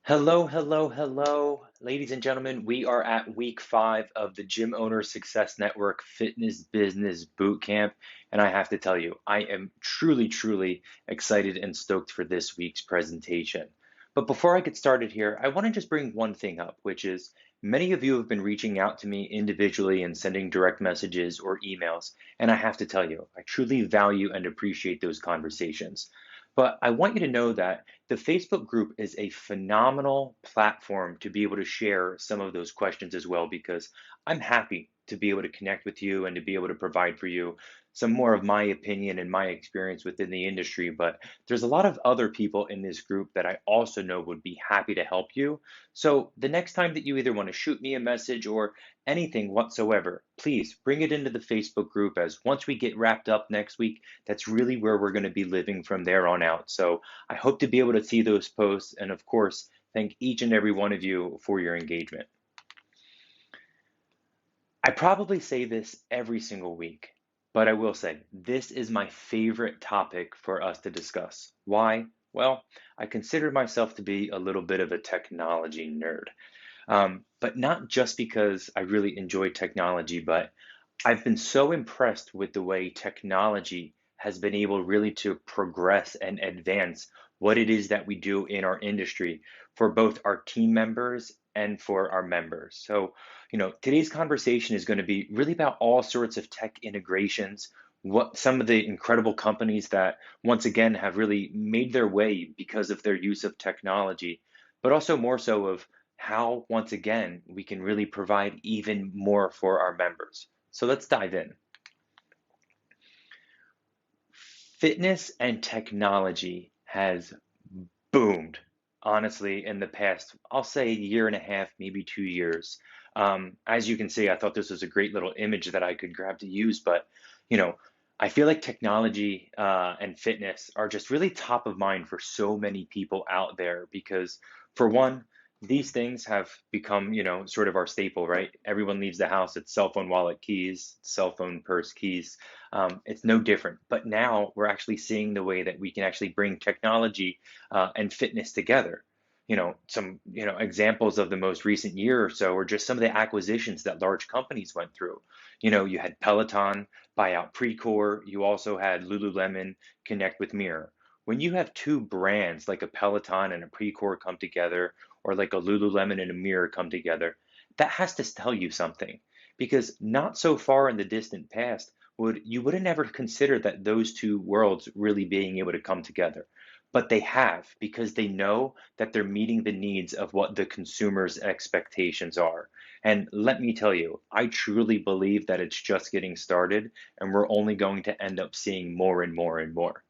Hello, hello, hello, ladies and gentlemen. We are at week 5 of the Gym Owner Success Network Fitness Business Bootcamp. And I have to tell you, I am truly, truly excited and stoked for this week's presentation. But before I get started here, I want to just bring one thing up, which is many of you have been reaching out to me individually and sending direct messages or emails. And I have to tell you, I truly value and appreciate those conversations. But I want you to know that the Facebook group is a phenomenal platform to be able to share some of those questions as well, because I'm happy to be able to connect with you and to be able to provide for you some more of my opinion and my experience within the industry. But there's a lot of other people in this group that I also know would be happy to help you. So the next time that you either want to shoot me a message or anything whatsoever, please bring it into the Facebook group, as once we get wrapped up next week, that's really where we're going to be living from there on out. So I hope to be able to see those posts and, of course, thank each and every one of you for your engagement. I probably say this every single week, but I will say this is my favorite topic for us to discuss. Why? Well, I consider myself to be a little bit of a technology nerd. But not just because I really enjoy technology, but I've been so impressed with the way technology has been able really to progress and advance what it is that we do in our industry for both our team members and for our members. So, today's conversation is going to be really about all sorts of tech integrations, what some of the incredible companies that once again have really made their way because of their use of technology, but also more so of how, once again, we can really provide even more for our members. So let's dive in. Fitness and technology has boomed, honestly, in the past, I'll say a year and a half, maybe 2 years. As you can see, I thought this was a great little image that I could grab to use, but you know, I feel like technology and fitness are just really top of mind for so many people out there because, for one, these things have become, sort of our staple, right? Everyone leaves the house, it's cell phone, wallet, keys, cell phone, purse, keys. It's no different. But now we're actually seeing the way that we can actually bring technology and fitness together. Some examples of the most recent year or so are just some of the acquisitions that large companies went through. You had Peloton buy out Precor. You also had Lululemon connect with Mirror. When you have two brands like a Peloton and a Precor come together, or like a Lululemon and a Mirror come together, that has to tell you something. Because not so far in the distant past would have never considered that those two worlds really being able to come together. But they have, because they know that they're meeting the needs of what the consumer's expectations are. And let me tell you, I truly believe that it's just getting started, and we're only going to end up seeing more and more and more.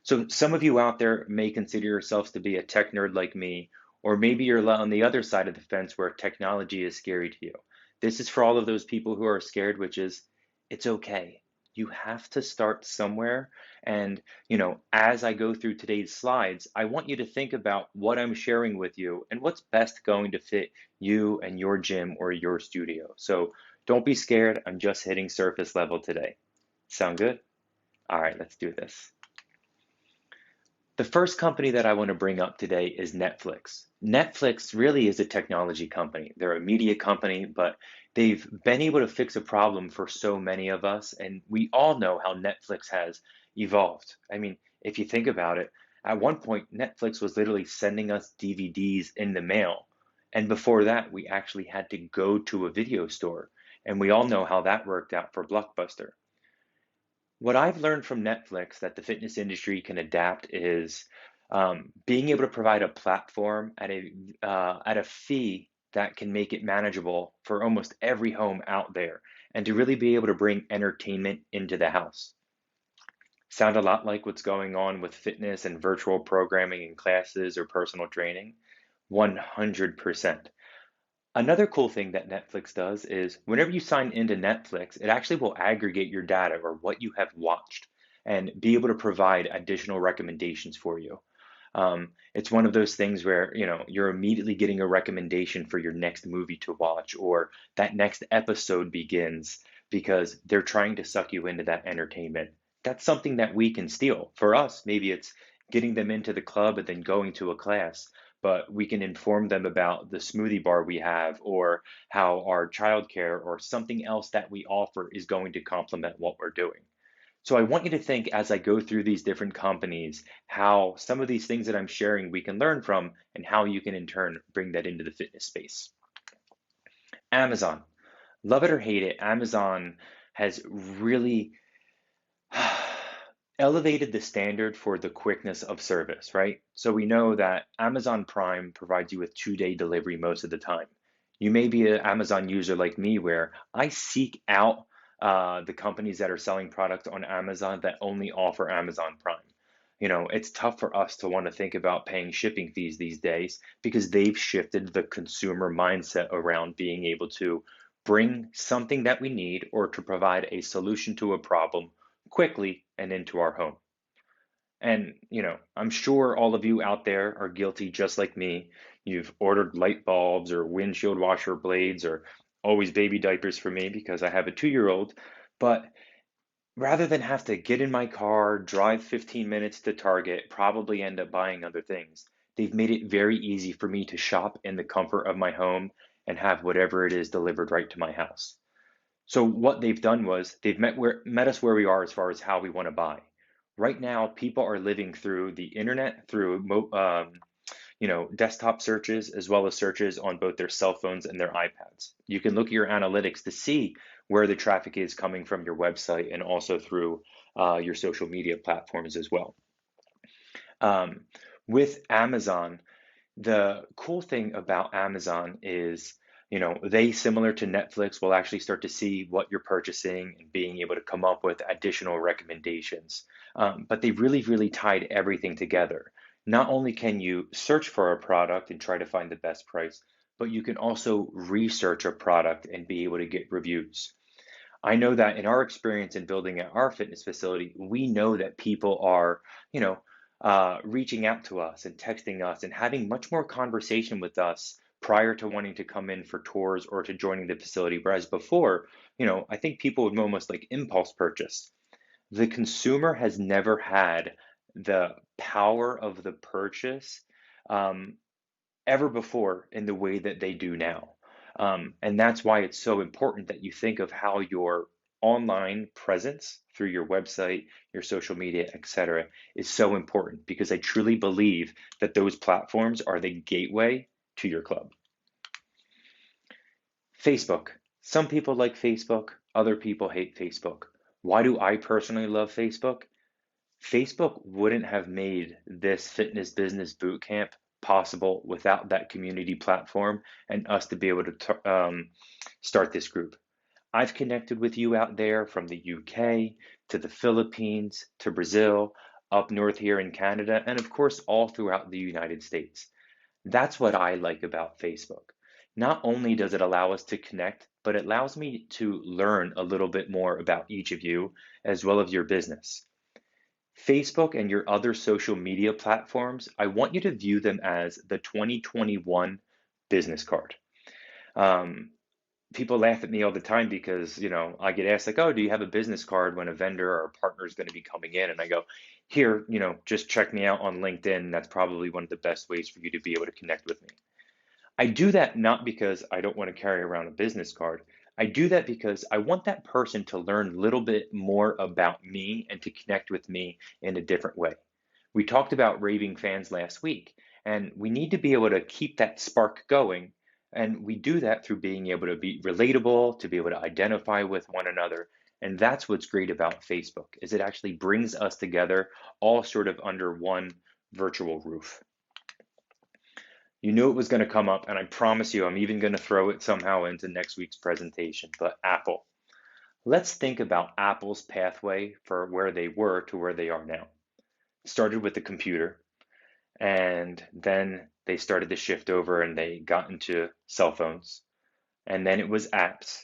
So some of you out there may consider yourselves to be a tech nerd like me, or maybe you're on the other side of the fence where technology is scary to you. This is for all of those people who are scared, which is, it's okay. You have to start somewhere. And, as I go through today's slides, I want you to think about what I'm sharing with you and what's best going to fit you and your gym or your studio. So don't be scared. I'm just hitting surface level today. Sound good? All right, let's do this. The first company that I want to bring up today is Netflix. Netflix really is a technology company. They're a media company, but they've been able to fix a problem for so many of us. And we all know how Netflix has evolved. I mean, if you think about it, at one point, Netflix was literally sending us DVDs in the mail. And before that, we actually had to go to a video store. And we all know how that worked out for Blockbuster. What I've learned from Netflix that the fitness industry can adapt is being able to provide a platform at a fee that can make it manageable for almost every home out there, and to really be able to bring entertainment into the house. Sound a lot like what's going on with fitness and virtual programming in classes or personal training? 100%. Another cool thing that Netflix does is whenever you sign into Netflix, it actually will aggregate your data or what you have watched and be able to provide additional recommendations for you. It's one of those things where, you're immediately getting a recommendation for your next movie to watch, or that next episode begins because they're trying to suck you into that entertainment. That's something that we can steal. For us, maybe it's getting them into the club and then going to a class. but we can inform them about the smoothie bar we have or how our childcare or something else that we offer is going to complement what we're doing. So I want you to think as I go through these different companies, how some of these things that I'm sharing we can learn from and how you can in turn bring that into the fitness space. Amazon. Love it or hate it, Amazon has really elevated the standard for the quickness of service, right? So we know that Amazon Prime provides you with 2-day delivery most of the time. You may be an Amazon user like me where I seek out the companies that are selling products on Amazon that only offer Amazon Prime. It's tough for us to want to think about paying shipping fees these days because they've shifted the consumer mindset around being able to bring something that we need or to provide a solution to a problem quickly and into our home. And, I'm sure all of you out there are guilty just like me. You've ordered light bulbs or windshield washer blades or always baby diapers for me because I have a 2-year-old. But rather than have to get in my car, drive 15 minutes to Target, probably end up buying other things, they've made it very easy for me to shop in the comfort of my home and have whatever it is delivered right to my house. So what they've done was they've met us where we are as far as how we want to buy. Right now, people are living through the internet, through desktop searches, as well as searches on both their cell phones and their iPads. You can look at your analytics to see where the traffic is coming from your website and also through your social media platforms as well. Um, with Amazon, the cool thing about Amazon is, they, similar to Netflix, will actually start to see what you're purchasing and being able to come up with additional recommendations. But they really, really tied everything together. Not only can you search for a product and try to find the best price, but you can also research a product and be able to get reviews. I know that in our experience in building at our fitness facility, we know that people are, reaching out to us and texting us and having much more conversation with us prior to wanting to come in for tours or to joining the facility. Whereas before, I think people would almost like impulse purchase. The consumer has never had the power of the purchase um, ever before in the way that they do now. And that's why it's so important that you think of how your online presence through your website, your social media, etc., is so important because I truly believe that those platforms are the gateway to your club. Facebook. Some people like Facebook, other people hate Facebook. Why do I personally love Facebook? Facebook wouldn't have made this fitness business bootcamp possible without that community platform and us to be able to start this group. I've connected with you out there from the UK to the Philippines to Brazil, up north here in Canada, and of course, all throughout the United States. That's what I like about Facebook. Not only does it allow us to connect, but it allows me to learn a little bit more about each of you as well as your business. Facebook and your other social media platforms, I want you to view them as the 2021 business card. Um, People laugh at me all the time because, I get asked like, "Oh, do you have a business card when a vendor or a partner is going to be coming in?" And I go, "Here, just check me out on LinkedIn. That's probably one of the best ways for you to be able to connect with me." I do that not because I don't want to carry around a business card. I do that because I want that person to learn a little bit more about me and to connect with me in a different way. We talked about raving fans last week, and we need to be able to keep that spark going. And we do that through being able to be relatable, to be able to identify with one another. And that's what's great about Facebook, is it actually brings us together all sort of under one virtual roof. You knew it was going to come up, and I promise you, I'm even going to throw it somehow into next week's presentation. But Apple. Let's think about Apple's pathway for where they were to where they are now. It started with the computer, and then they started to shift over and they got into cell phones, and then it was apps,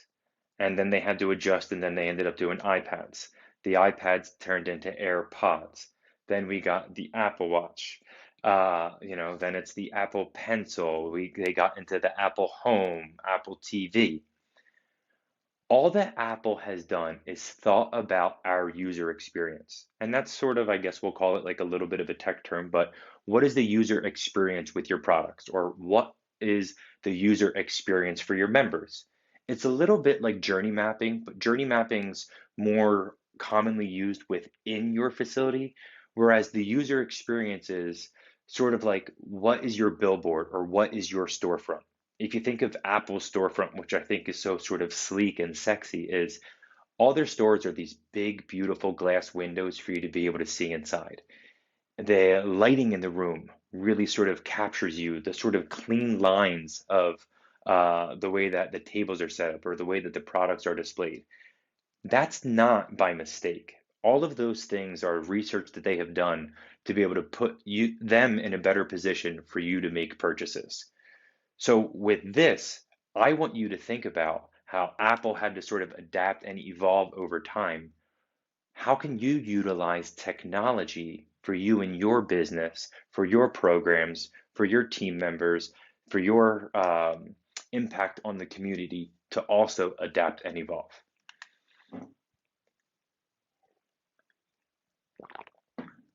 and then they had to adjust, and then they ended up doing iPads. The iPads turned into AirPods. Then we got the Apple Watch. Then it's the Apple Pencil. They got into the Apple Home, Apple TV. All that Apple has done is thought about our user experience. And that's sort of, I guess we'll call it like a little bit of a tech term, but what is the user experience with your products, or what is the user experience for your members? It's a little bit like journey mapping, but journey mapping's more commonly used within your facility, whereas the user experience is sort of like what is your billboard or what is your storefront. If you think of Apple's storefront, which I think is so sort of sleek and sexy, is all their stores are these big, beautiful glass windows for you to be able to see inside. The lighting in the room really sort of captures you, the sort of clean lines of the way that the tables are set up or the way that the products are displayed. That's not by mistake. All of those things are research that they have done to be able to put them in a better position for you to make purchases. So with this, I want you to think about how Apple had to sort of adapt and evolve over time. How can you utilize technology for you and your business, for your programs, for your team members, for your impact on the community to also adapt and evolve?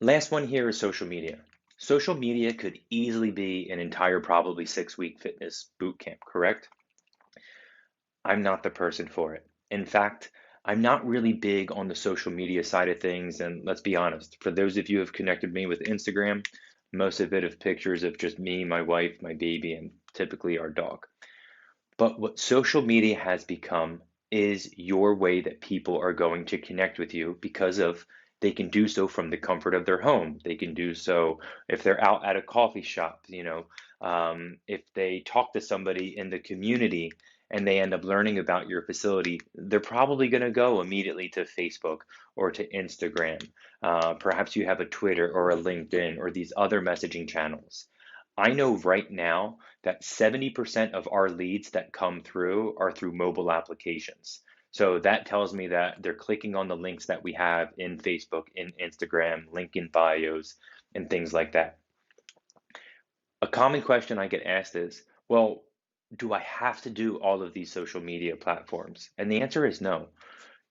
Last one here is social media. Social media could easily be an entire, probably 6-week fitness boot camp, correct? I'm not the person for it. In fact, I'm not really big on the social media side of things. And let's be honest, for those of you who have connected me with Instagram, most of it is pictures of just me, my wife, my baby, and typically our dog. But what social media has become is your way that people are going to connect with you because of they can do so from the comfort of their home. They can do so if they're out at a coffee shop, if they talk to somebody in the community and they end up learning about your facility, they're probably going to go immediately to Facebook or to Instagram. Perhaps you have a Twitter or a LinkedIn or these other messaging channels. I know right now that 70% of our leads that come through are through mobile applications. So that tells me that they're clicking on the links that we have in Facebook, in Instagram, link in bios, and things like that. A common question I get asked is, well, do I have to do all of these social media platforms? And the answer is no.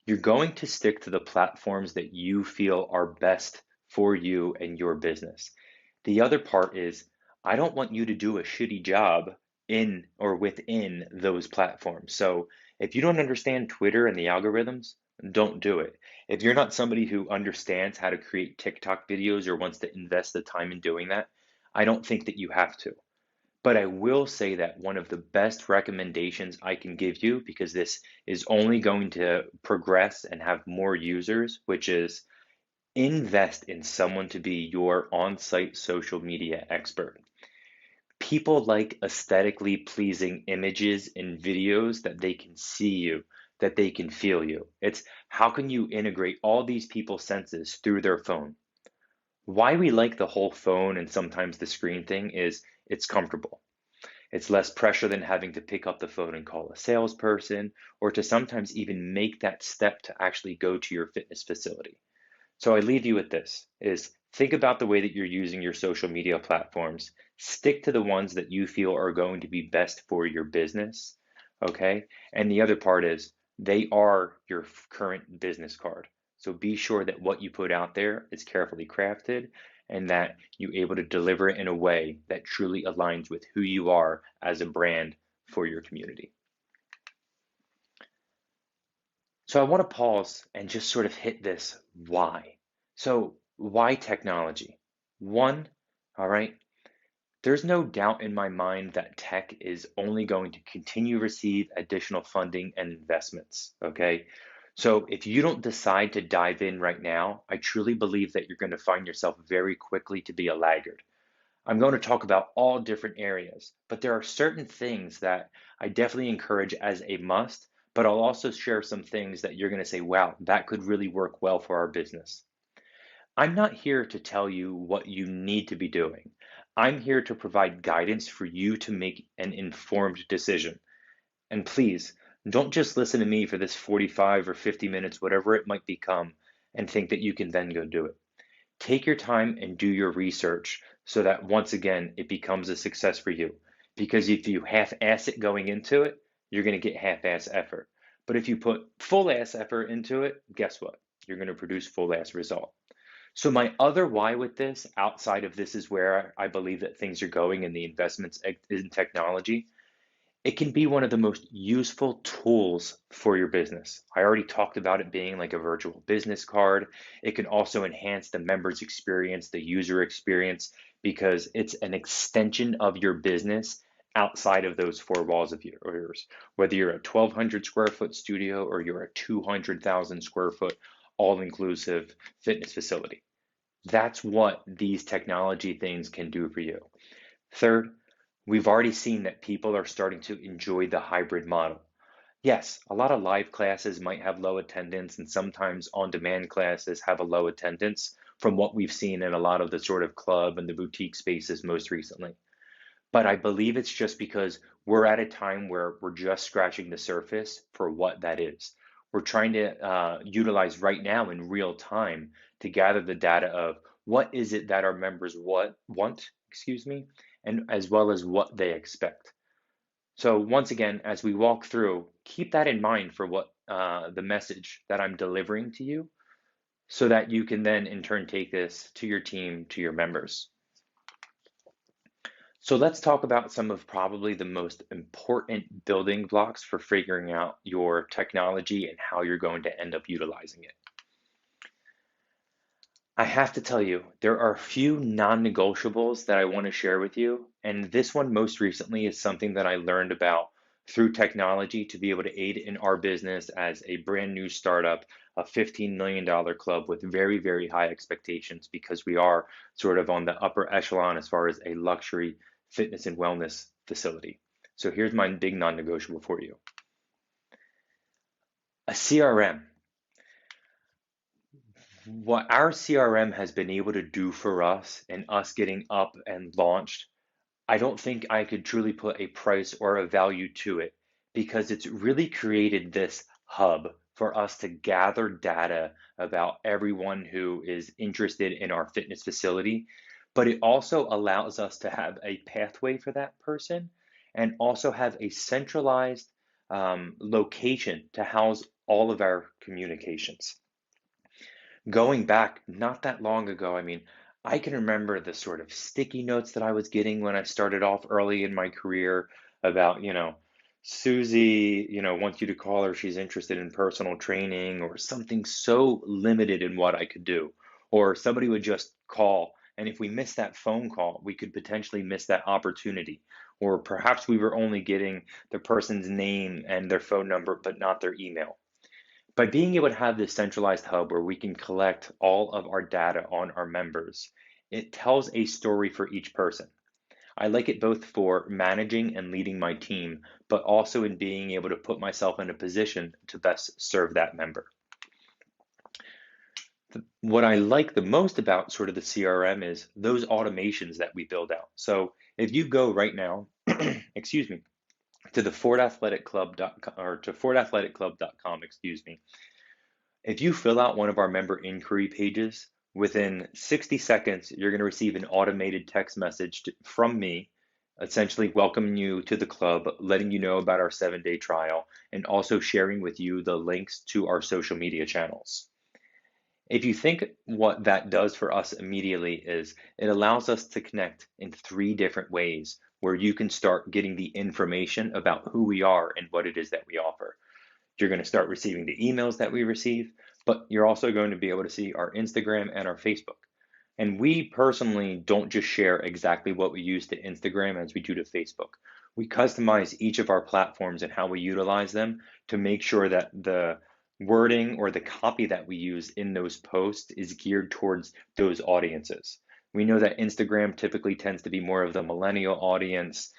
You're going to stick to the platforms that you feel are best for you and your business. The other part is, I don't want you to do a shitty job in or within those platforms. So if you don't understand Twitter and the algorithms, don't do it. If you're not somebody who understands how to create TikTok videos or wants to invest the time in doing that, I don't think that you have to. But I will say that one of the best recommendations I can give you, because this is only going to progress and have more users, which is invest in someone to be your on-site social media expert. People like aesthetically pleasing images and videos that they can see you, that they can feel you. It's how can you integrate all these people's senses through their phone? Why we like the whole phone and sometimes the screen thing is it's comfortable. It's less pressure than having to pick up the phone and call a salesperson or to sometimes even make that step to actually go to your fitness facility. So I leave you with this is think about the way that you're using your social media platforms. Stick to the ones that you feel are going to be best for your business, okay? And the other part is they are your current business card. So be sure that what you put out there is carefully crafted and that you're able to deliver it in a way that truly aligns with who you are as a brand for your community. So I want to pause and just sort of hit this why. So why technology? One, all right, there's no doubt in my mind that tech is only going to continue to receive additional funding and investments, okay? So if you don't decide to dive in right now, I truly believe that you're going to find yourself very quickly to be a laggard. I'm going to talk about all different areas, but there are certain things that I definitely encourage as a must, but I'll also share some things that you're going to say, wow, that could really work well for our business. I'm not here to tell you what you need to be doing. I'm here to provide guidance for you to make an informed decision. And please, don't just listen to me for this 45 or 50 minutes, whatever it might become, and think that you can then go do it. Take your time and do your research so that once again, it becomes a success for you. Because if you half-ass it going into it, you're going to get half-ass effort. But if you put full-ass effort into it, guess what? You're going to produce full-ass result. So my other why with this, outside of this is where I believe that things are going in the investments in technology, it can be one of the most useful tools for your business. I already talked about it being like a virtual business card. It can also enhance the member's experience, the user experience, because it's an extension of your business outside of those four walls of yours. Whether you're a 1,200 square foot studio or you're a 200,000 square foot all-inclusive fitness facility. That's what these technology things can do for you. Third, we've already seen that people are starting to enjoy the hybrid model. Yes, a lot of live classes might have low attendance, and sometimes on-demand classes have a low attendance from what we've seen in a lot of the sort of club and the boutique spaces most recently. But I believe it's just because we're at a time where we're just scratching the surface for what that is. We're trying to utilize right now in real time to gather the data of what is it that our members want, excuse me, and as well as what they expect. So once again, as we walk through, keep that in mind for what the message that I'm delivering to you, so that you can then in turn take this to your team, to your members. So let's talk about some of probably the most important building blocks for figuring out your technology and how you're going to end up utilizing it. I have to tell you, there are a few non-negotiables that I want to share with you, and this one most recently is something that I learned about through technology to be able to aid in our business as a brand new startup, a $15 million club with very, very high expectations because we are sort of on the upper echelon as far as a luxury fitness and wellness facility. So here's my big non-negotiable for you. A CRM. What our CRM has been able to do for us and us getting up and launched, I don't think I could truly put a price or a value to it because it's really created this hub for us to gather data about everyone who is interested in our fitness facility. But it also allows us to have a pathway for that person and also have a centralized location to house all of our communications. Going back not that long ago, I mean, I can remember the sort of sticky notes that I was getting when I started off early in my career about, Susie, wants you to call her. She's interested in personal training or something so limited in what I could do. Or somebody would just call. And if we missed that phone call, we could potentially miss that opportunity. Or perhaps we were only getting the person's name and their phone number, but not their email. By being able to have this centralized hub where we can collect all of our data on our members, it tells a story for each person. I like it both for managing and leading my team, but also in being able to put myself in a position to best serve that member. What I like the most about sort of the CRM is those automations that we build out. So if you go right now, excuse me, to the fordathletic.club.com or to fordathletic.club.com, excuse me. If you fill out one of our member inquiry pages, within 60 seconds, you're going to receive an automated text message from me, essentially welcoming you to the club, letting you know about our 7-day trial, and also sharing with you the links to our social media channels. If you think what that does for us immediately is it allows us to connect in 3 different ways where you can start getting the information about who we are and what it is that we offer. You're going to start receiving the emails that we receive, but you're also going to be able to see our Instagram and our Facebook. And we personally don't just share exactly what we use to Instagram as we do to Facebook. We customize each of our platforms and how we utilize them to make sure that the wording or the copy that we use in those posts is geared towards those audiences. We know that Instagram typically tends to be more of the millennial audience,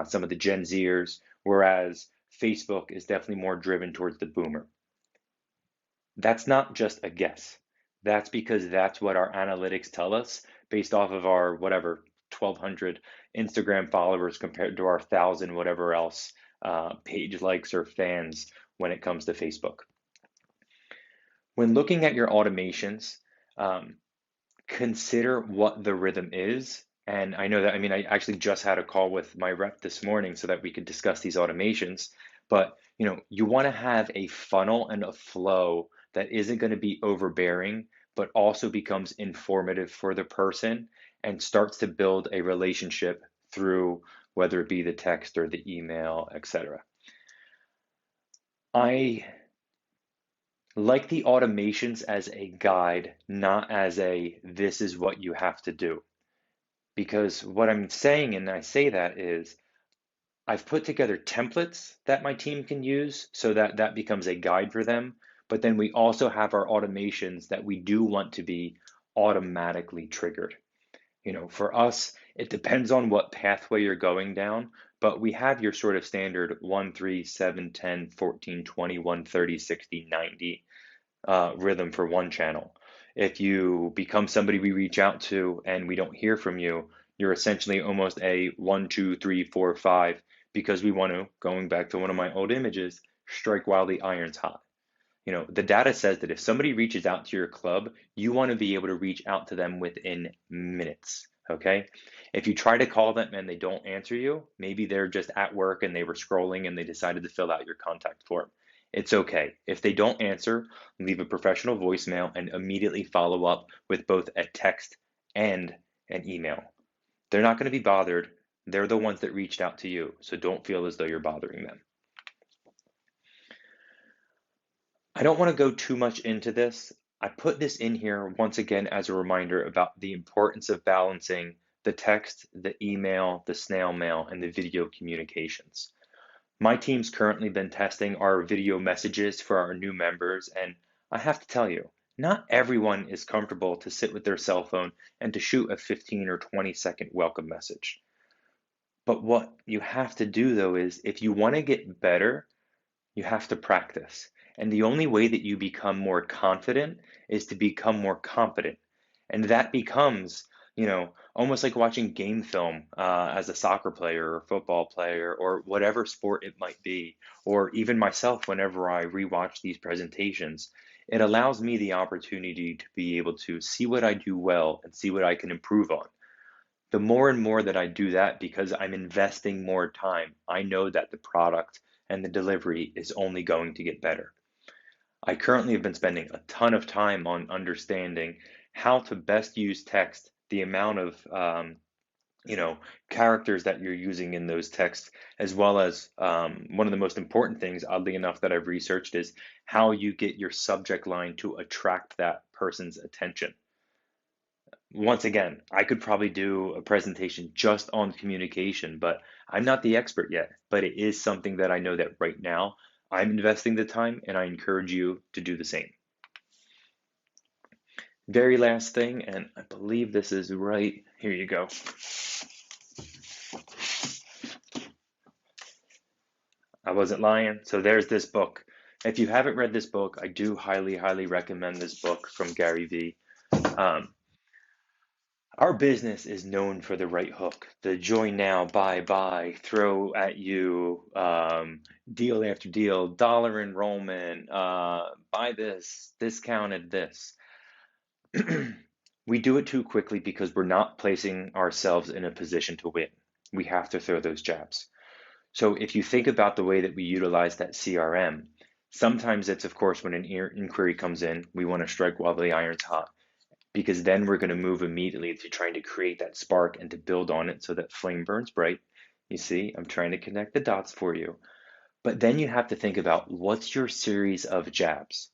some of the Gen Zers, whereas Facebook is definitely more driven towards the boomer. That's not just a guess. That's because that's what our analytics tell us based off of our whatever 1,200 Instagram followers compared to our 1,000 whatever else page likes or fans when it comes to Facebook. When looking at your automations, consider what the rhythm is. And I know that, I actually just had a call with my rep this morning so that we could discuss these automations. But, you want to have a funnel and a flow that isn't going to be overbearing, but also becomes informative for the person and starts to build a relationship through whether it be the text or the email, etc. I like the automations as a guide, not as a this is what you have to do. Because what I'm saying, and I say that is, I've put together templates that my team can use so that that becomes a guide for them. But then we also have our automations that we do want to be automatically triggered. For us, it depends on what pathway you're going down, but we have your sort of standard 1, 3, 7, 10, 14, 20, 1, 30, 60, 90 rhythm for one channel. If you become somebody we reach out to and we don't hear from you, you're essentially almost a 1, 2, 3, 4, 5, because we want to, going back to one of my old images, strike while the iron's hot. The data says that if somebody reaches out to your club, you want to be able to reach out to them within minutes. Okay. If you try to call them and they don't answer you, maybe they're just at work and they were scrolling and they decided to fill out your contact form. It's okay. If they don't answer, leave a professional voicemail and immediately follow up with both a text and an email. They're not going to be bothered. They're the ones that reached out to you. So don't feel as though you're bothering them. I don't want to go too much into this. I put this in here once again as a reminder about the importance of balancing the text, the email, the snail mail, and the video communications. My team's currently been testing our video messages for our new members, and I have to tell you, not everyone is comfortable to sit with their cell phone and to shoot a 15 or 20-second welcome message. But what you have to do though is if you want to get better, you have to practice. And the only way that you become more confident is to become more competent. And that becomes, almost like watching game film as a soccer player or football player or whatever sport it might be, or even myself whenever I rewatch these presentations. It allows me the opportunity to be able to see what I do well and see what I can improve on. The more and more that I do that, because I'm investing more time, I know that the product and the delivery is only going to get better. I currently have been spending a ton of time on understanding how to best use text, the amount of characters that you're using in those texts, as well as one of the most important things, oddly enough, that I've researched is how you get your subject line to attract that person's attention. Once again, I could probably do a presentation just on communication, but I'm not the expert yet. But it is something that I know that right now I'm investing the time, and I encourage you to do the same. Very last thing, and I believe this is right. Here you go. I wasn't lying. So there's this book. If you haven't read this book, I do highly, highly recommend this book from Gary Vee. Our business is known for the right hook, the join now, buy, throw at you, deal after deal, dollar enrollment, buy this, discounted this. We do it too quickly because we're not placing ourselves in a position to win. We have to throw those jabs. So if you think about the way that we utilize that CRM, sometimes it's, of course, when an inquiry comes in, we want to strike while the iron's hot, because then we're going to move immediately to trying to create that spark and to build on it so that flame burns bright. You see, I'm trying to connect the dots for you. But then you have to think about what's your series of jabs?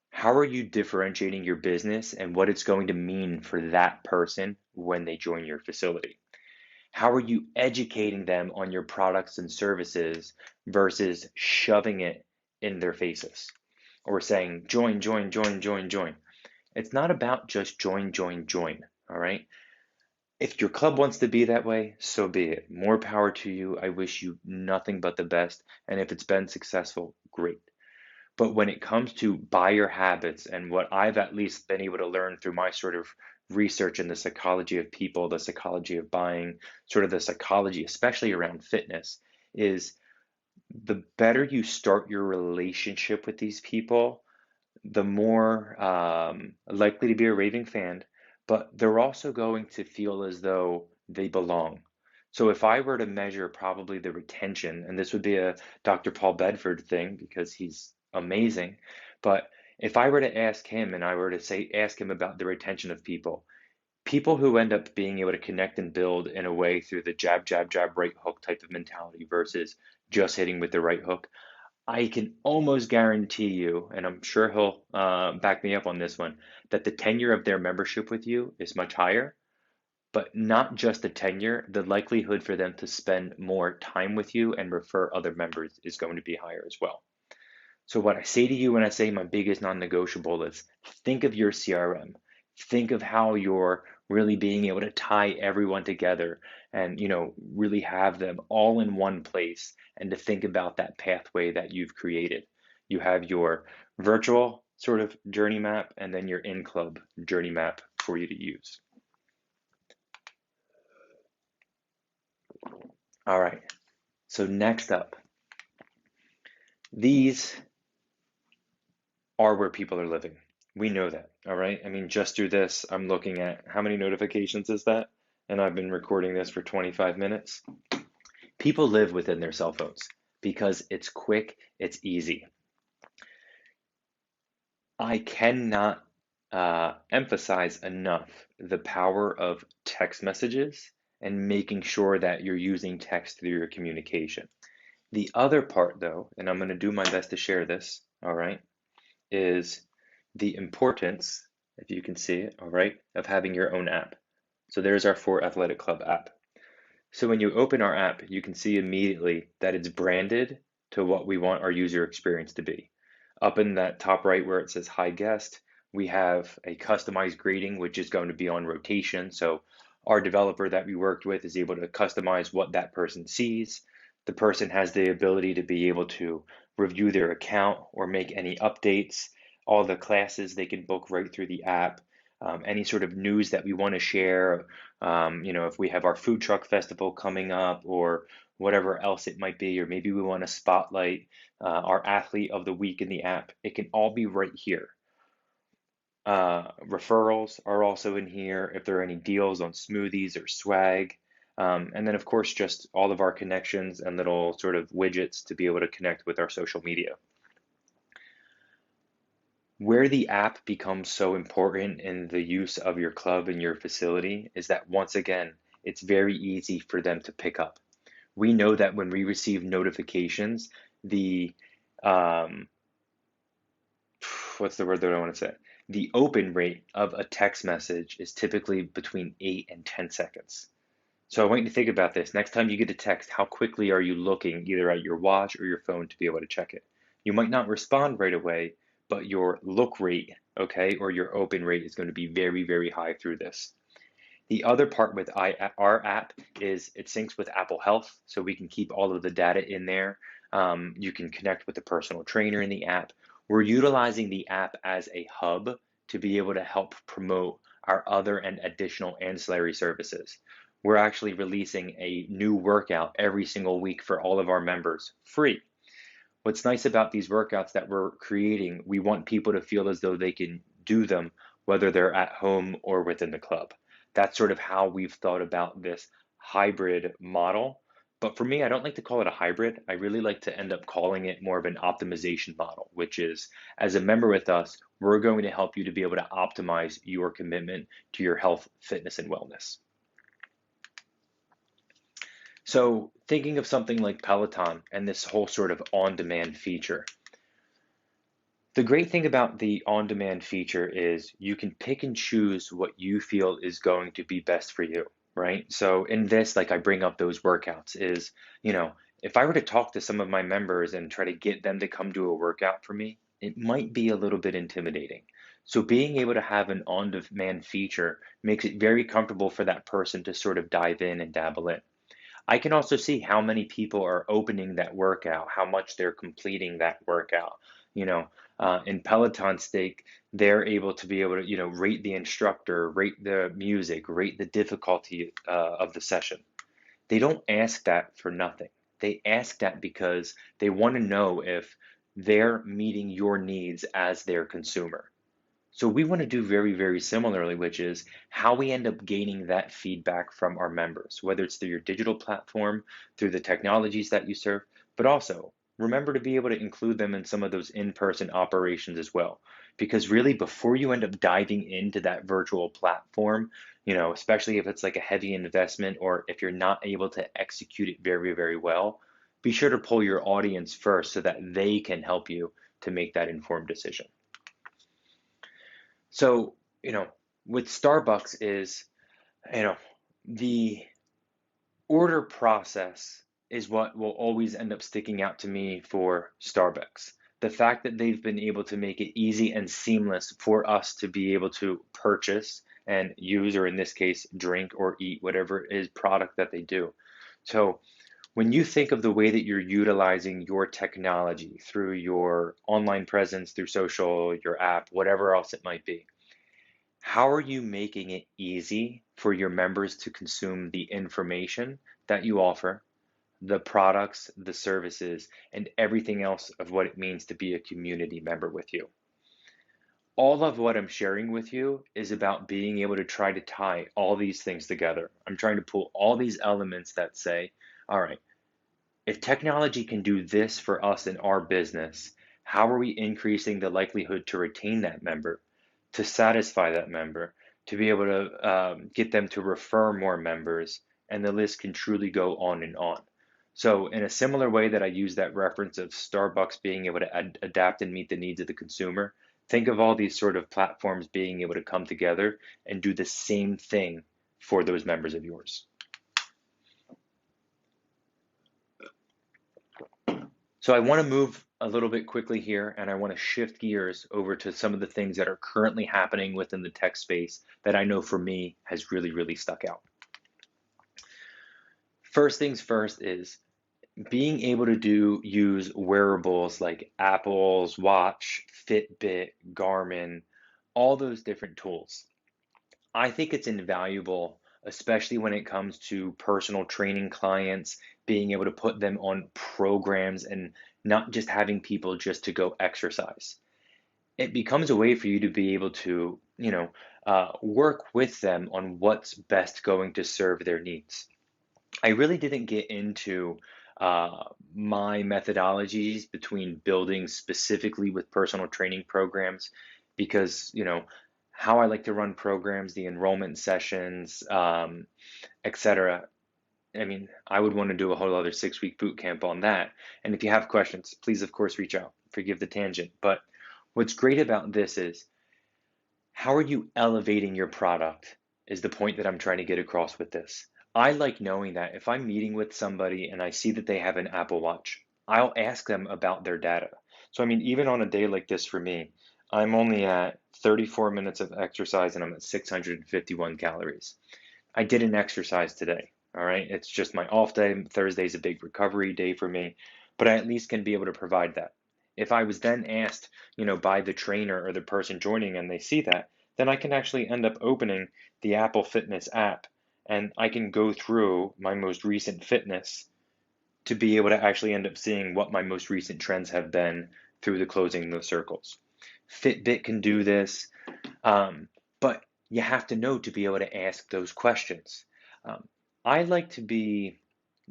How are you differentiating your business and what it's going to mean for that person when they join your facility? How are you educating them on your products and services versus shoving it in their faces or saying, join, join, join, join, join? It's not about just join, all right? If your club wants to be that way, so be it. More power to you. I wish you nothing but the best. And if it's been successful, great. But when it comes to buyer habits and what I've at least been able to learn through my sort of research in the psychology of people, the psychology of buying, sort of the psychology, especially around fitness, is the better you start your relationship with these people, the more likely to be a raving fan, but they're also going to feel as though they belong. So if I were to measure probably the retention, and this would be a Dr. Paul Bedford thing because he's amazing, but If I were to ask him and I were to ask him about the retention of people who end up being able to connect and build in a way through the jab, jab, jab, right hook type of mentality versus just hitting with the right hook, I can almost guarantee you, and I'm sure he'll back me up on this one, that the tenure of their membership with you is much higher, but not just the tenure, the likelihood for them to spend more time with you and refer other members is going to be higher as well. So what I say to you when I say my biggest non-negotiable is think of your CRM. Think of how you're really being able to tie everyone together and, really have them all in one place and to think about that pathway that you've created. You have your virtual sort of journey map and then your in-club journey map for you to use. All right. So next up, these are where people are living. We know that, all right? I mean, just through this, I'm looking at how many notifications is that? And I've been recording this for 25 minutes. People live within their cell phones because it's quick, it's easy. I cannot emphasize enough the power of text messages and making sure that you're using text through your communication. The other part, though, and I'm going to do my best to share this, all right, is the importance, if you can see it, all right, of having your own app. So there's our For Athletic Club app. So when you open our app, you can see immediately that it's branded to what we want our user experience to be. Up in that top right where it says Hi Guest, we have a customized grading, which is going to be on rotation. So our developer that we worked with is able to customize what that person sees. The person has the ability to be able to review their account or make any updates. All the classes they can book right through the app. Any sort of news that we want to share, if we have our food truck festival coming up or whatever else it might be, or maybe we want to spotlight our athlete of the week in the app, it can all be right here. Referrals are also in here if there are any deals on smoothies or swag. And then, of course, just all of our connections and little sort of widgets to be able to connect with our social media. Where the app becomes so important in the use of your club and your facility is that once again, it's very easy for them to pick up. We know that when we receive notifications, the what's the word that I want to say? The open rate of a text message is typically between 8 and 10 seconds. So I want you to think about this. Next time you get a text, how quickly are you looking either at your watch or your phone to be able to check it? You might not respond right away, but your look rate, okay, or your open rate is going to be very, very high through this. The other part with our app is it syncs with Apple Health, so we can keep all of the data in there. You can connect with the personal trainer in the app. We're utilizing the app as a hub to be able to help promote our other and additional ancillary services. We're actually releasing a new workout every single week for all of our members, free. What's nice about these workouts that we're creating, we want people to feel as though they can do them whether they're at home or within the club. That's sort of how we've thought about this hybrid model. But for me, I don't like to call it a hybrid. I really like to end up calling it more of an optimization model, which is as a member with us, we're going to help you to be able to optimize your commitment to your health, fitness, and wellness. So thinking of something like Peloton and this whole sort of on-demand feature. The great thing about the on-demand feature is you can pick and choose what you feel is going to be best for you, right? So in this, like I bring up those workouts is, if I were to talk to some of my members and try to get them to come do a workout for me, it might be a little bit intimidating. So being able to have an on-demand feature makes it very comfortable for that person to sort of dive in and dabble in. I can also see how many people are opening that workout, how much they're completing that workout. In Peloton stake, they're able to be able to, rate the instructor, rate the music, rate the difficulty of the session. They don't ask that for nothing. They ask that because they want to know if they're meeting your needs as their consumer. So we want to do very, very similarly, which is how we end up gaining that feedback from our members, whether it's through your digital platform, through the technologies that you serve, but also remember to be able to include them in some of those in-person operations as well. because really before you end up diving into that virtual platform, especially if it's like a heavy investment or if you're not able to execute it very, very well, be sure to pull your audience first so that they can help you to make that informed decision. So, with Starbucks is, the order process is what will always end up sticking out to me for Starbucks. The fact that they've been able to make it easy and seamless for us to be able to purchase and use, or in this case, drink or eat whatever is product that they do. So when you think of the way that you're utilizing your technology through your online presence, through social, your app, whatever else it might be, how are you making it easy for your members to consume the information that you offer, the products, the services, and everything else of what it means to be a community member with you? All of what I'm sharing with you is about being able to try to tie all these things together. I'm trying to pull all these elements that say, all right, if technology can do this for us in our business, how are we increasing the likelihood to retain that member, to satisfy that member, to be able to get them to refer more members, and the list can truly go on and on. So in a similar way that I use that reference of Starbucks being able to adapt and meet the needs of the consumer, think of all these sort of platforms being able to come together and do the same thing for those members of yours. So I want to move a little bit quickly here, and I want to shift gears over to some of the things that are currently happening within the tech space that I know for me has really, really stuck out. First things first is being able to use wearables like Apple's Watch, Fitbit, Garmin, all those different tools. I think it's invaluable, especially when it comes to personal training clients, being able to put them on programs and not just having people just to go exercise. It becomes a way for you to be able to, work with them on what's best going to serve their needs. I really didn't get into my methodologies between building specifically with personal training programs because, how I like to run programs, the enrollment sessions, etc. I mean, I would want to do a whole other 6-week boot camp on that. And if you have questions, please, of course, reach out. Forgive the tangent. But what's great about this is how are you elevating your product is the point that I'm trying to get across with this. I like knowing that if I'm meeting with somebody and I see that they have an Apple Watch, I'll ask them about their data. So, I mean, even on a day like this for me, I'm only at 34 minutes of exercise and I'm at 651 calories. I didn't exercise today, all right? It's just my off day. Thursday's a big recovery day for me, but I at least can be able to provide that. If I was then asked, by the trainer or the person joining and they see that, then I can actually end up opening the Apple Fitness app and I can go through my most recent fitness to be able to actually end up seeing what my most recent trends have been through the closing the circles. Fitbit can do this, but you have to know to be able to ask those questions. I like to be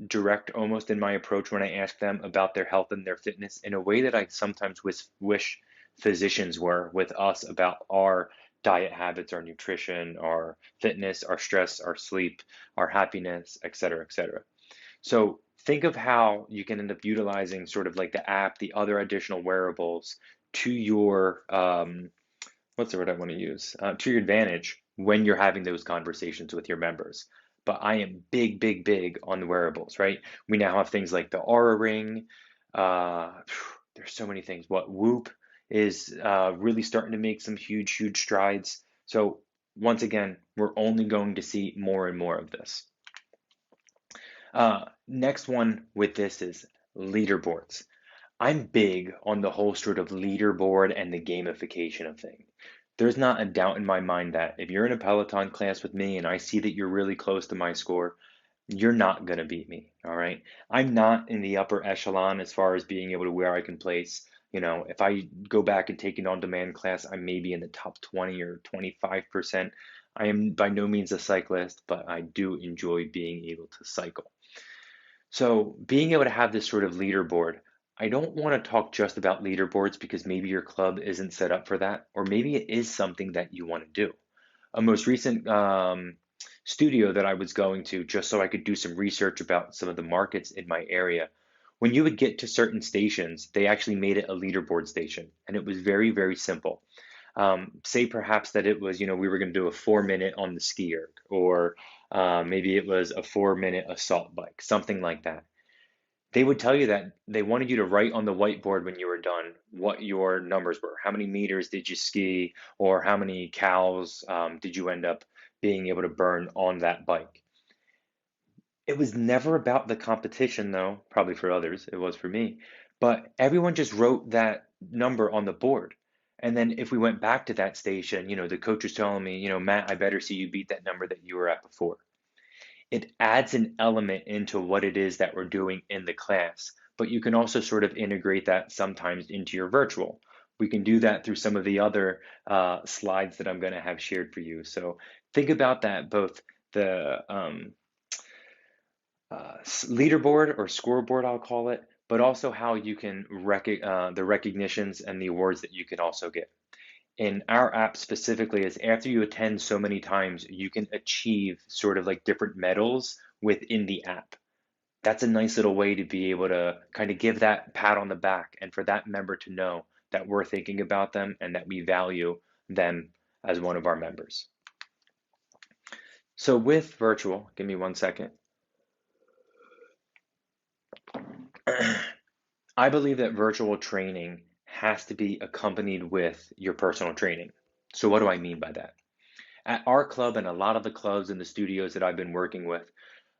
direct almost in my approach when I ask them about their health and their fitness in a way that I sometimes wish physicians were with us about our diet habits, our nutrition, our fitness, our stress, our sleep, our happiness, et cetera, et cetera. So think of how you can end up utilizing sort of like the app, the other additional wearables to your, what's the word I want to use, to your advantage when you're having those conversations with your members. But I am big, big, big on the wearables, right? We now have things like the Aura Ring. Uh, there's so many things. What Whoop is really starting to make some huge, huge strides. So once again, we're only going to see more and more of this. Next one with this is leaderboards. I'm big on the whole sort of leaderboard and the gamification of things. There's not a doubt in my mind that if you're in a Peloton class with me and I see that you're really close to my score, you're not going to beat me, all right? I'm not in the upper echelon as far as being able to where I can place. If I go back and take an on-demand class, I may be in the top 20 or 25%. I am by no means a cyclist, but I do enjoy being able to cycle. So being able to have this sort of leaderboard, I don't want to talk just about leaderboards because maybe your club isn't set up for that, or maybe it is something that you want to do. A most recent studio that I was going to just so I could do some research about some of the markets in my area. When you would get to certain stations, they actually made it a leaderboard station, and it was very, very simple. Say perhaps that it was, we were going to do a 4 minute on the skier, or maybe it was a 4 minute assault bike, something like that. They would tell you that they wanted you to write on the whiteboard when you were done what your numbers were. How many meters did you ski, or how many cows did you end up being able to burn on that bike? It was never about the competition, though, probably for others, it was for me. But everyone just wrote that number on the board. And then if we went back to that station, the coach was telling me, Matt, I better see you beat that number that you were at before. It adds an element into what it is that we're doing in the class, but you can also sort of integrate that sometimes into your virtual. We can do that through some of the other slides that I'm going to have shared for you. So think about that, both the leaderboard or scoreboard, I'll call it, but also how you can the recognitions and the awards that you can also get. In our app specifically is after you attend so many times, you can achieve sort of like different medals within the app. That's a nice little way to be able to kind of give that pat on the back and for that member to know that we're thinking about them and that we value them as one of our members. So with virtual, give me 1 second. I believe that virtual training has to be accompanied with your personal training. So what do I mean by that? At our club and a lot of the clubs and the studios that I've been working with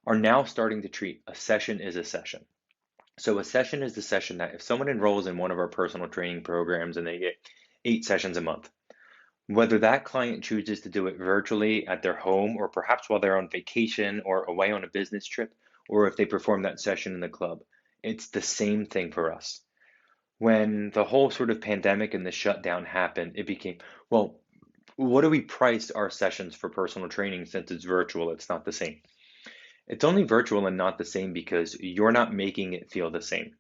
are now starting to treat a session as a session. So a session is the session that if someone enrolls in one of our personal training programs and they get 8 sessions a month, whether that client chooses to do it virtually at their home or perhaps while they're on vacation or away on a business trip, or if they perform that session in the club, it's the same thing for us. When the whole sort of pandemic and the shutdown happened, it became, well, what do we price our sessions for personal training since it's virtual? It's not the same. It's only virtual and not the same because you're not making it feel the same.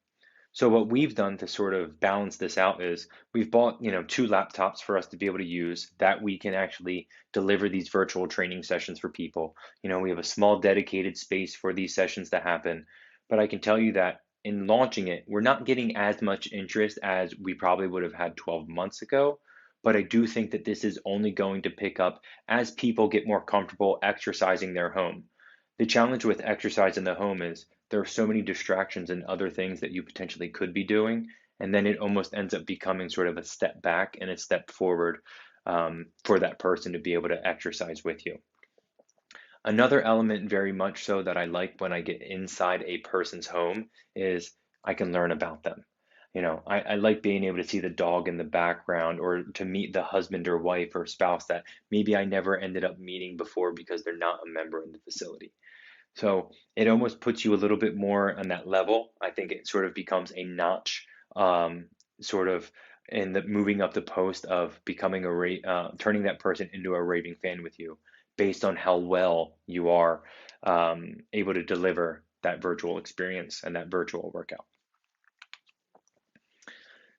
So what we've done to sort of balance this out is we've bought, 2 laptops for us to be able to use that we can actually deliver these virtual training sessions for people. We have a small dedicated space for these sessions to happen, but I can tell you that in launching it, we're not getting as much interest as we probably would have had 12 months ago. But I do think that this is only going to pick up as people get more comfortable exercising their home. The challenge with exercise in the home is there are so many distractions and other things that you potentially could be doing, and then it almost ends up becoming sort of a step back and a step forward for that person to be able to exercise with you. Another element, very much so, that I like when I get inside a person's home is I can learn about them. I like being able to see the dog in the background or to meet the husband or wife or spouse that maybe I never ended up meeting before because they're not a member in the facility. So it almost puts you a little bit more on that level. I think it sort of becomes a notch, sort of in the moving up the post of becoming turning that person into a raving fan with you, based on how well you are able to deliver that virtual experience and that virtual workout.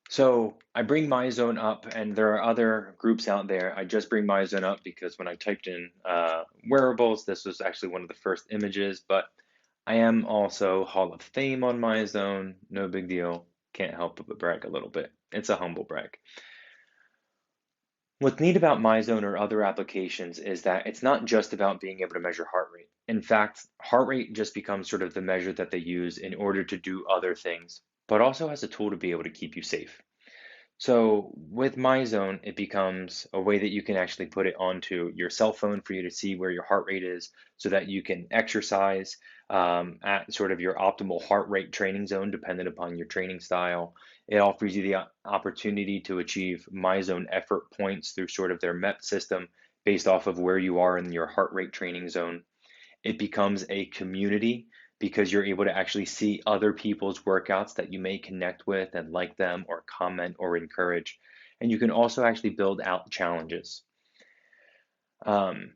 So I bring MyZone up, and there are other groups out there. I just bring MyZone up because when I typed in wearables, this was actually one of the first images, but I am also Hall of Fame on MyZone. No big deal. Can't help but brag a little bit. It's a humble brag. What's neat about MyZone or other applications is that it's not just about being able to measure heart rate. In fact, heart rate just becomes sort of the measure that they use in order to do other things, but also as a tool to be able to keep you safe. So with MyZone, it becomes a way that you can actually put it onto your cell phone for you to see where your heart rate is so that you can exercise at sort of your optimal heart rate training zone, dependent upon your training style. It offers you the opportunity to achieve MyZone effort points through sort of their MEP system based off of where you are in your heart rate training zone. It becomes a community because you're able to actually see other people's workouts that you may connect with and like them or comment or encourage. And you can also actually build out challenges. Um,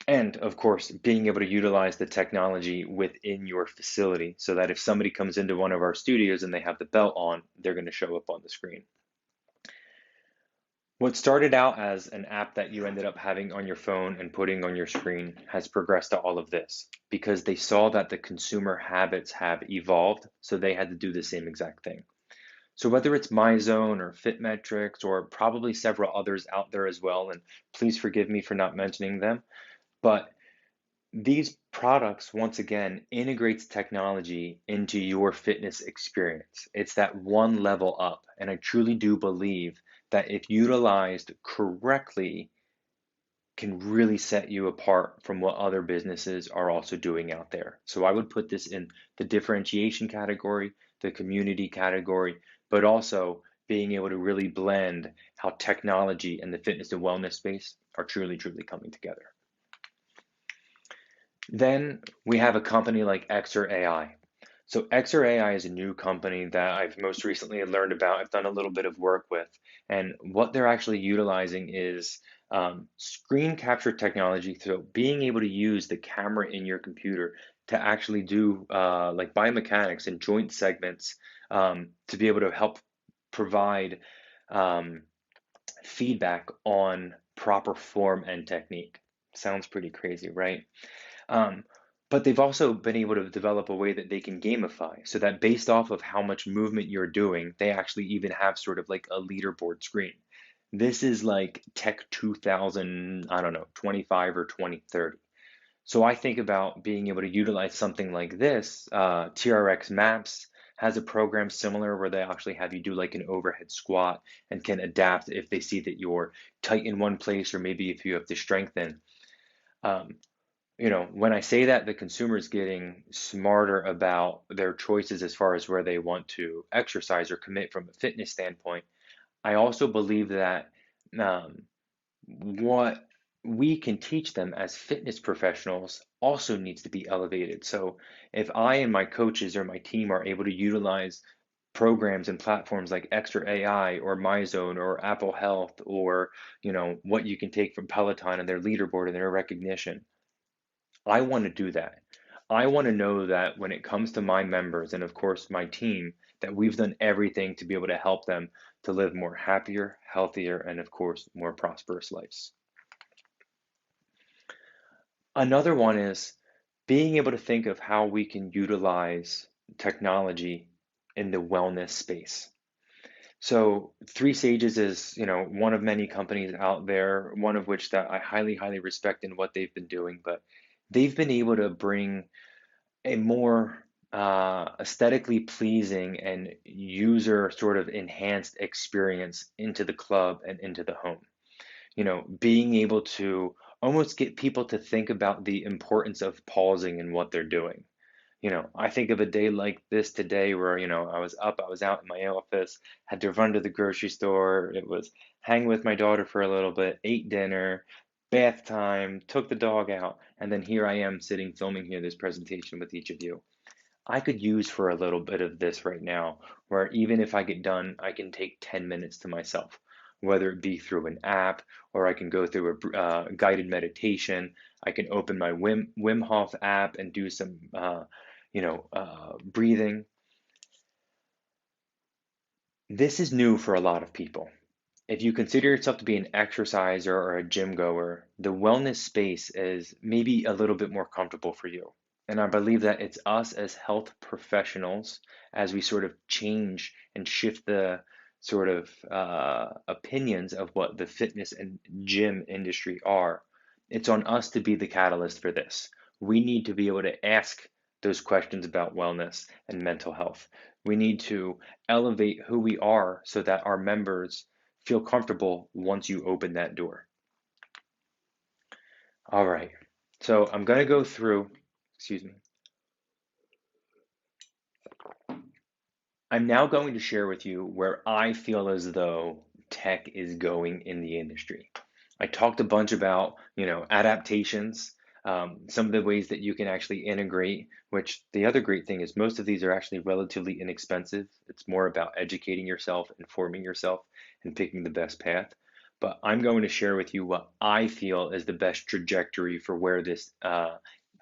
And of course, being able to utilize the technology within your facility so that if somebody comes into one of our studios and they have the belt on, they're going to show up on the screen. What started out as an app that you ended up having on your phone and putting on your screen has progressed to all of this because they saw that the consumer habits have evolved, so they had to do the same exact thing. So whether it's MyZone or FitMetrics or probably several others out there as well, and please forgive me for not mentioning them, but these products, once again, integrates technology into your fitness experience. It's that one level up. And I truly do believe that if utilized correctly, can really set you apart from what other businesses are also doing out there. So I would put this in the differentiation category, the community category, but also being able to really blend how technology and the fitness and wellness space are truly, truly coming together. Then we have a company like Exer AI. So Exer AI is a new company that I've most recently learned about. I've done a little bit of work with, and what they're actually utilizing is screen capture technology. So being able to use the camera in your computer to actually do like biomechanics and joint segments to be able to help provide um, feedback on proper form and technique. Sounds pretty crazy, right? Um, but they've also been able to develop a way that they can gamify so that based off of how much movement you're doing, they actually even have sort of like a leaderboard screen. This is like Tech 2000, I don't know, 25 or 2030. So I think about being able to utilize something like this. TRX Maps has a program similar where they actually have you do like an overhead squat and can adapt if they see that you're tight in one place or maybe if you have to strengthen. Um, when I say that the consumer is getting smarter about their choices as far as where they want to exercise or commit from a fitness standpoint, I also believe that um, what we can teach them as fitness professionals also needs to be elevated. So if I and my coaches or my team are able to utilize programs and platforms like Extra AI or MyZone or Apple Health or what you can take from Peloton and their leaderboard and their recognition, I want to do that. I want to know that when it comes to my members and, of course, my team, that we've done everything to be able to help them to live more happier, healthier, and, of course, more prosperous lives. Another one is being able to think of how we can utilize technology in the wellness space. So, Three Sages is, one of many companies out there, one of which that I highly, highly respect in what they've been doing, but they've been able to bring a more aesthetically pleasing and user sort of enhanced experience into the club and into the home. Being able to almost get people to think about the importance of pausing in what they're doing. I think of a day like this today where, I was up, I was out in my office, had to run to the grocery store. It was hang with my daughter for a little bit, ate dinner, bath time, took the dog out, and then here I am sitting filming here this presentation with each of you. I could use for a little bit of this right now, where even if I get done, I can take 10 minutes to myself, whether it be through an app or I can go through a guided meditation. I can open my Wim Hof app and do some, breathing. This is new for a lot of people. If you consider yourself to be an exerciser or a gym goer, the wellness space is maybe a little bit more comfortable for you. And I believe that it's us as health professionals, as we sort of change and shift the sort of opinions of what the fitness and gym industry are, it's on us to be the catalyst for this. We need to be able to ask those questions about wellness and mental health. We need to elevate who we are so that our members feel comfortable once you open that door. All right. So I'm going to go through, excuse me. I'm now going to share with you where I feel as though tech is going in the industry. I talked a bunch about, adaptations, some of the ways that you can actually integrate, which the other great thing is most of these are actually relatively inexpensive. It's more about educating yourself, informing yourself, and picking the best path. but I'm going to share with you what I feel is the best trajectory for where this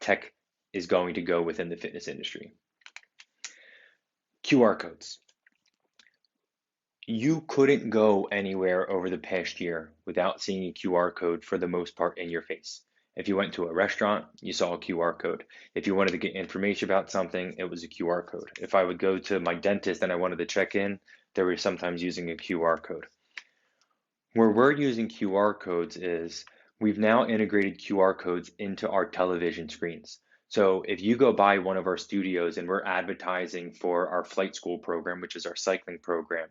tech is going to go within the fitness industry. QR codes. You couldn't go anywhere over the past year without seeing a QR code for the most part in your face. If you went to a restaurant, you saw a QR code. If you wanted to get information about something, it was a QR code. If I would go to my dentist and I wanted to check in, they were sometimes using a QR code. Where we're using QR codes is we've now integrated QR codes into our television screens. So if you go by one of our studios and we're advertising for our flight school program, which is our cycling program,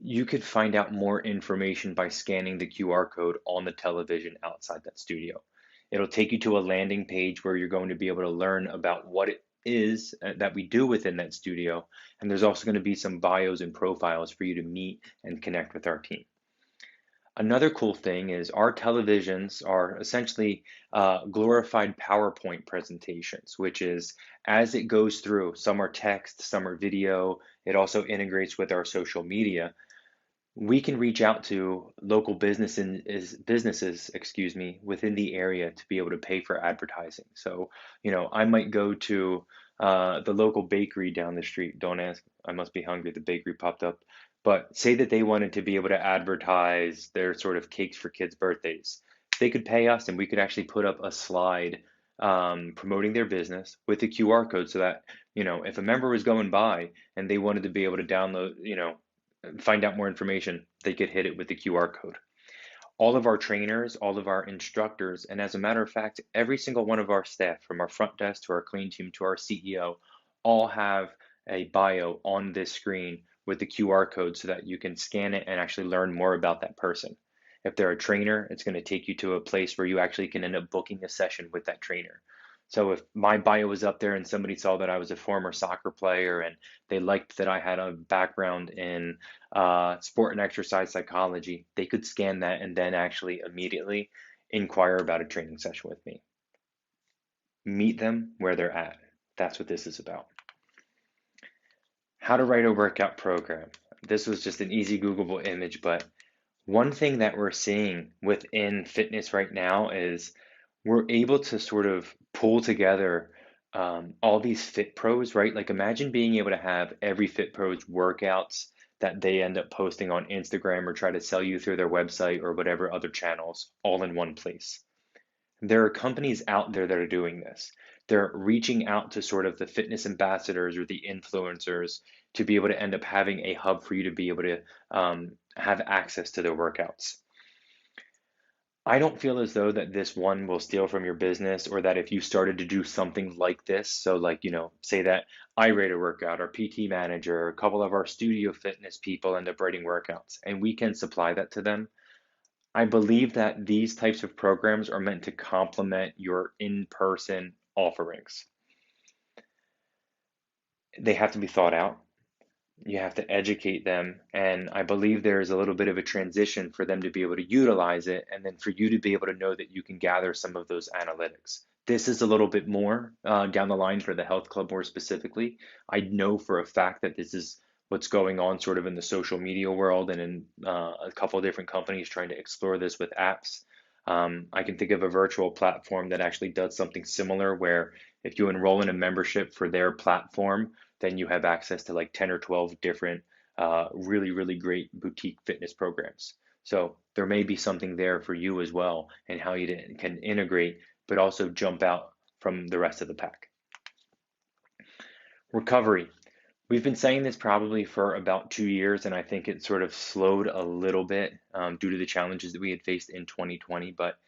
you could find out more information by scanning the QR code on the television outside that studio. It'll take you to a landing page where you're going to be able to learn about what it is that we do within that studio. And there's also going to be some bios and profiles for you to meet and connect with our team. Another cool thing is our televisions are essentially glorified PowerPoint presentations, which is as it goes through, some are text, some are video. It also integrates with our social media. We can reach out to local businesses, excuse me, within the area to be able to pay for advertising. So, I might go to the local bakery down the street. Don't ask, I must be hungry. The bakery popped up. But say that they wanted to be able to advertise their sort of cakes for kids' birthdays. They could pay us, and we could actually put up a slide promoting their business with a QR code so that, if a member was going by and they wanted to be able to download, find out more information, they could hit it with the QR code. All of our trainers, all of our instructors, and as a matter of fact, every single one of our staff, from our front desk to our clean team to our CEO, all have a bio on this screen with the QR code so that you can scan it and actually learn more about that person. If they're a trainer, it's going to take you to a place where you actually can end up booking a session with that trainer. So if my bio was up there and somebody saw that I was a former soccer player and they liked that I had a background in sport and exercise psychology, they could scan that and then actually immediately inquire about a training session with me. Meet them where they're at. That's what this is about. How to write a workout program. This was just an easy Googleable image, but one thing that we're seeing within fitness right now is we're able to sort of pull together all these fit pros, right? Like imagine being able to have every fit pro's workouts that they end up posting on Instagram or try to sell you through their website or whatever other channels all in one place. There are companies out there that are doing this. They're reaching out to sort of the fitness ambassadors or the influencers to be able to end up having a hub for you to be able to have access to their workouts. I don't feel as though that this one will steal from your business or that if you started to do something like this, so like, say that I rate a workout, our PT manager, a couple of our studio fitness people end up writing workouts and we can supply that to them. I believe that these types of programs are meant to complement your in-person offerings. They have to be thought out. You have to educate them. And I believe there is a little bit of a transition for them to be able to utilize it and then for you to be able to know that you can gather some of those analytics. This is a little bit more down the line for the health club more specifically. I know for a fact that this is what's going on sort of in the social media world and in a couple of different companies trying to explore this with apps. I can think of a virtual platform that actually does something similar where if you enroll in a membership for their platform, then you have access to like 10 or 12 different really, really great boutique fitness programs. So there may be something there for you as well and how you can integrate, but also jump out from the rest of the pack. Recovery. We've been saying this probably for about 2 years, and I think it sort of slowed a little bit due to the challenges that we had faced in 2020. But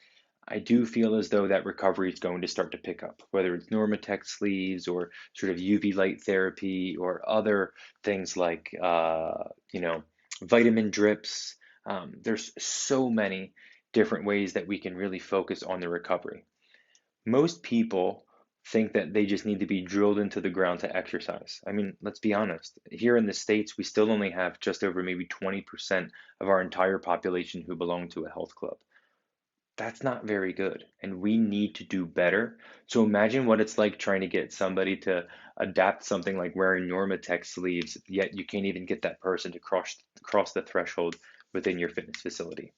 I do feel as though that recovery is going to start to pick up, whether it's Normatec sleeves or sort of UV light therapy or other things like, vitamin drips. There's so many different ways that we can really focus on the recovery. Most people think that they just need to be drilled into the ground to exercise. I mean, let's be honest. Here in the States, we still only have just over maybe 20% of our entire population who belong to a health club. That's not very good, and we need to do better. So imagine what it's like trying to get somebody to adapt something like wearing Normatec sleeves, yet you can't even get that person to cross the threshold within your fitness facility.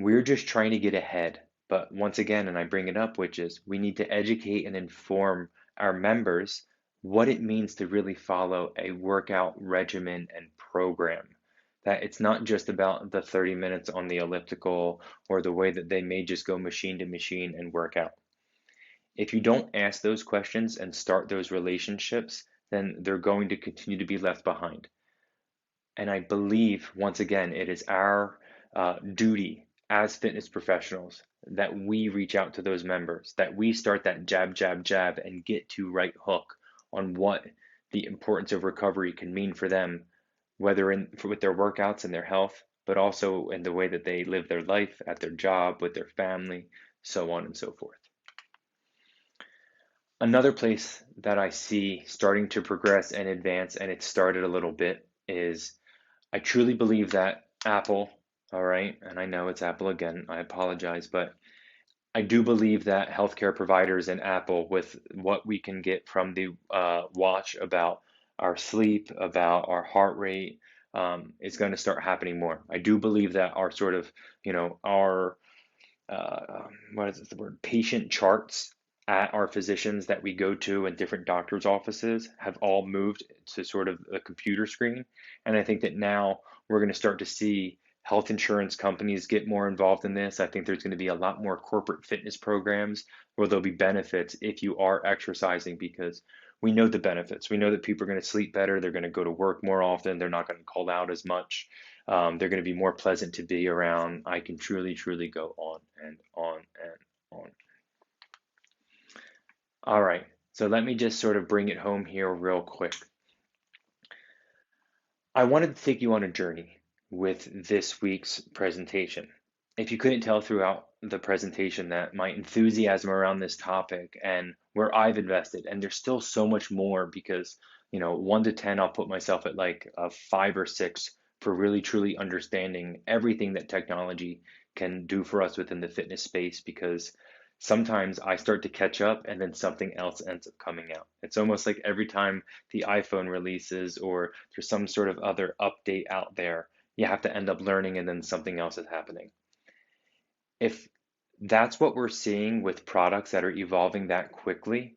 We're just trying to get ahead. But once again, and I bring it up, which is we need to educate and inform our members what it means to really follow a workout regimen and program. That it's not just about the 30 minutes on the elliptical or the way that they may just go machine to machine and work out. If you don't ask those questions and start those relationships, then they're going to continue to be left behind. And I believe, once again, it is our duty as fitness professionals that we reach out to those members, that we start that jab, jab, jab, and get to right hook on what the importance of recovery can mean for them, whether with their workouts and their health, but also in the way that they live their life, at their job, with their family, so on and so forth. Another place that I see starting to progress and advance, and it started a little bit, is I truly believe that Apple, all right, and I know it's Apple again, I apologize, but I do believe that healthcare providers and Apple, with what we can get from the watch about our sleep, about our heart rate, is going to start happening more. I do believe that our sort of, our what is the word, patient charts at our physicians that we go to in different doctors' offices have all moved to sort of a computer screen. And I think that now we're going to start to see health insurance companies get more involved in this. I think there's going to be a lot more corporate fitness programs where there'll be benefits if you are exercising, because we know the benefits. We know that people are going to sleep better, they're going to go to work more often, they're not going to call out as much. They're going to be more pleasant to be around. I can truly, truly go on and on and on. All right, so let me just sort of bring it home here real quick. I wanted to take you on a journey with this week's presentation. If you couldn't tell throughout the presentation that my enthusiasm around this topic and where I've invested, and there's still so much more because, 1 to 10, I'll put myself at like a 5 or 6 for really truly understanding everything that technology can do for us within the fitness space, because sometimes I start to catch up and then something else ends up coming out. It's almost like every time the iPhone releases or there's some sort of other update out there, you have to end up learning and then something else is happening. If that's what we're seeing with products that are evolving that quickly,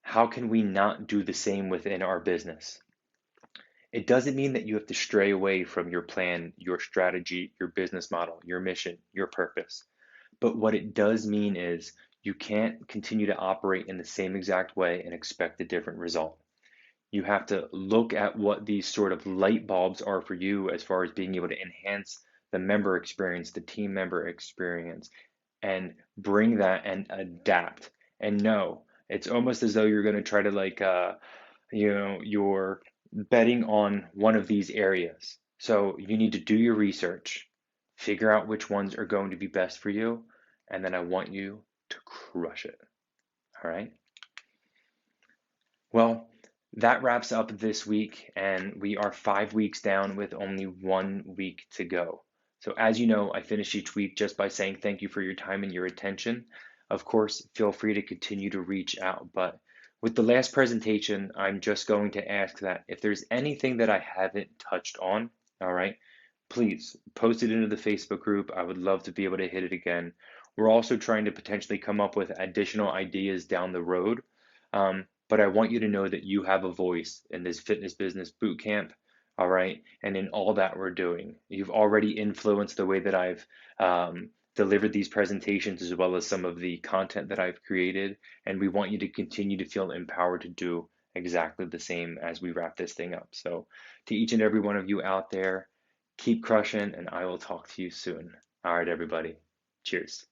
how can we not do the same within our business? It doesn't mean that you have to stray away from your plan, your strategy, your business model, your mission, your purpose. But what it does mean is you can't continue to operate in the same exact way and expect a different result. You have to look at what these sort of light bulbs are for you as far as being able to enhance the member experience, the team member experience, and bring that and adapt. And no, it's almost as though you're going to try to you're betting on one of these areas. So you need to do your research, figure out which ones are going to be best for you, and then I want you to crush it. All right? Well, that wraps up this week, and we are 5 weeks down with only 1 week to go. So, as you know, I finish each week just by saying thank you for your time and your attention. Of course, feel free to continue to reach out, but with the last presentation, I'm just going to ask that if there's anything that I haven't touched on, all right, please post it into the Facebook group. I would love to be able to hit it again. We're also trying to potentially come up with additional ideas down the road. But I want you to know that you have a voice in this fitness business boot camp, all right, and in all that we're doing. You've already influenced the way that I've delivered these presentations as well as some of the content that I've created, and we want you to continue to feel empowered to do exactly the same as we wrap this thing up. So, to each and every one of you out there, keep crushing, and I will talk to you soon. All right, everybody. Cheers.